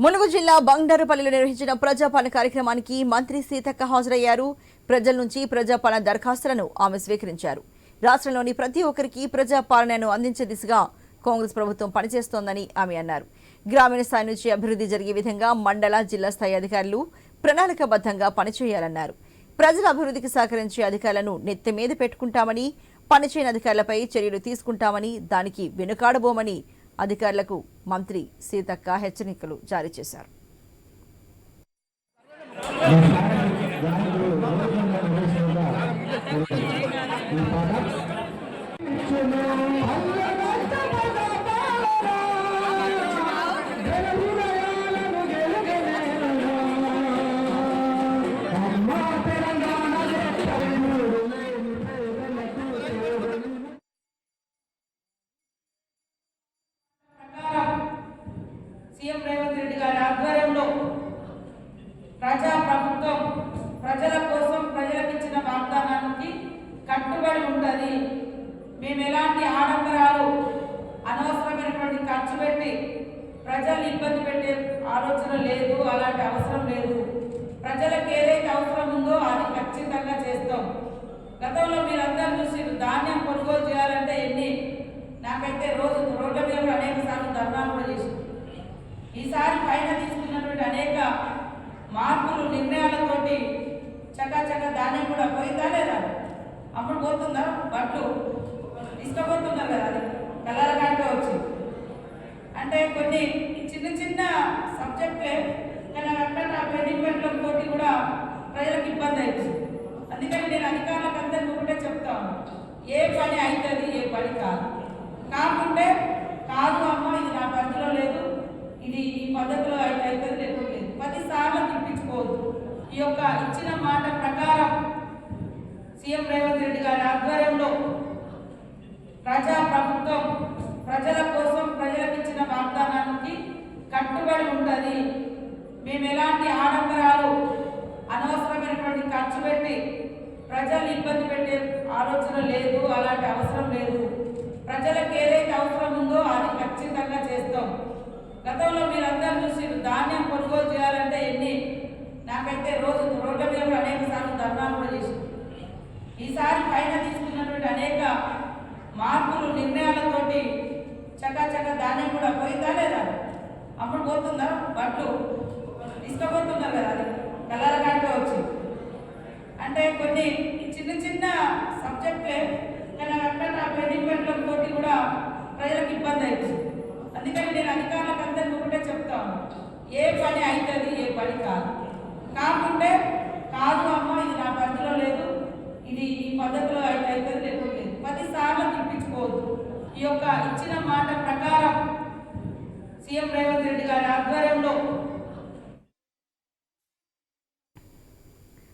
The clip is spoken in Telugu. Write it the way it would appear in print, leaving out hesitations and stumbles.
ములుగు జిల్లా బంగారుపల్లిలో నిర్వహించిన ప్రజాపాలన కార్యక్రమానికి మంత్రి సీతక్క హాజరయ్యారు. ప్రజల నుంచి ప్రజాపాలన దరఖాస్తులను ఆమె స్వీకరించారు. రాష్ట్రంలోని ప్రతి ఒక్కరికి ప్రజాపాలనను అందించే దిశగా కాంగ్రెస్ ప్రభుత్వం పనిచేస్తోందని ఆమె అన్నారు. గ్రామీణ స్థాయి నుంచి అభివృద్ధి జరిగే విధంగా మండల, జిల్లా స్థాయి అధికారులు ప్రణాళికాబద్ధంగా పనిచేయాలన్నారు. ప్రజల అభివృద్ధికి సహకరించే అధికారులను నెత్తిమీద పెట్టుకుంటామని, పనిచేయని అధికారులపై చర్యలు తీసుకుంటామని, దానికి వెనుకాడబోమని అధికారులకు మంత్రి సీతక్క హెచ్చరికలు జారీ చేశారు. సీఎం రేవంత్ రెడ్డి గారి ఆధ్వర్యంలో ప్రజా ప్రభుత్వం ప్రజల కోసం ప్రజలకు ఇచ్చిన వాగ్దానానికి కట్టుబడి ఉంటుంది. మేము ఎలాంటి ఆడంబరాలు అనవసరమైనటువంటి ఖర్చు పెట్టి ప్రజల్ని ఇబ్బంది పెట్టే ఆలోచన లేదు, అలాంటి అవసరం లేదు. ప్రజలకు ఏదైతే అవసరం ఉందో అది ఖచ్చితంగా చేస్తాం. గతంలో మీరందరూ చూసి ధాన్యం కొనుగోలు చేయాలంటే నాకైతే రోడ్ల మీద కూడా అనేక సార్లు ధర్నాలు కూడా చేసి ఈసారి పైన తీసుకున్నటువంటి అనేక మార్పులు నిర్ణయాలతోటి చకాచక ధాన్యం కూడా పోయిందా లేదా, అప్పుడు పోతుందా, బట్లు తీసుకుపోతున్నారు కదా, అది కలరగానే వచ్చింది. అంటే కొన్ని చిన్న చిన్న సబ్జెక్టులే కానీ అక్కడ బెనిఫిట్లతో కూడా ప్రజలకు ఇబ్బంది అవుతుంది. అందుకని నేను అధికారులకు అందరికీ ఒకటే చెప్తాను, ఏ పని అవుతుంది, ఏ పని కాకుంటే కాదు అమ్మ, ఇది నా పరిధిలో లేదు, ఇది ఈ పద్ధతిలో అయితే లేకపోతే 10 సార్లు తిప్పించుకోవద్దు. ఈ యొక్క ఇచ్చిన మాట ప్రకారం సీఎం రేవంత్ రెడ్డి గారి ఆధ్వర్యంలో ప్రజా ప్రభుత్వం ప్రజల కోసం ప్రజలకు ఇచ్చిన వాగ్దానానికి కట్టుబడి ఉంటుంది. మేము ఎలాంటి ఆడంబరాలు అనవసరమైనటువంటి ఖర్చు పెట్టి ప్రజల్ని ఇబ్బంది పెట్టే ఆలోచన లేదు, అలాంటి అవసరం లేదు. ప్రజలకు ఏదైతే అవసరం ఉందో అది ఖచ్చితంగా చేస్తాం. గతంలో మీరందరూ చూసి ధాన్యం కొనుగోలు చేయాలంటే నాకైతే రోడ్ల మీద కూడా అనేక సార్లు ధర్నాలు కూడా చేసి ఈసారి పైన తీసుకున్నటువంటి అనేక మార్పులు నిర్ణయాలతోటి చకాచక ధాన్యం కూడా పోయిందా లేదా, అప్పుడు పోతుందా, బట్లు తీసుకుపోతున్నారు కదా, అది కలరగానే వచ్చింది. అంటే కొన్ని చిన్న చిన్న సబ్జెక్టులే కానీ అక్కడ బెనిఫిట్లతో కూడా ప్రజలకు ఇబ్బంది అవుతుంది. అందుకని నేను అధికారులకు అందరికీ ఒకటే చెప్తాను, ఏ పని అవుతుంది, ఏ పని కాకుంటే కాదు అమ్మ, ఇది నా పరిధిలో లేదు, ఇది ఈ పద్ధతిలో అయితే లేకపోతే 10 సార్లు తిప్పించుకోవద్దు. ఈ యొక్క ఇచ్చిన మాట ప్రకారం సీఎం రేవంత్ రెడ్డి గారి ఆధ్వర్యంలో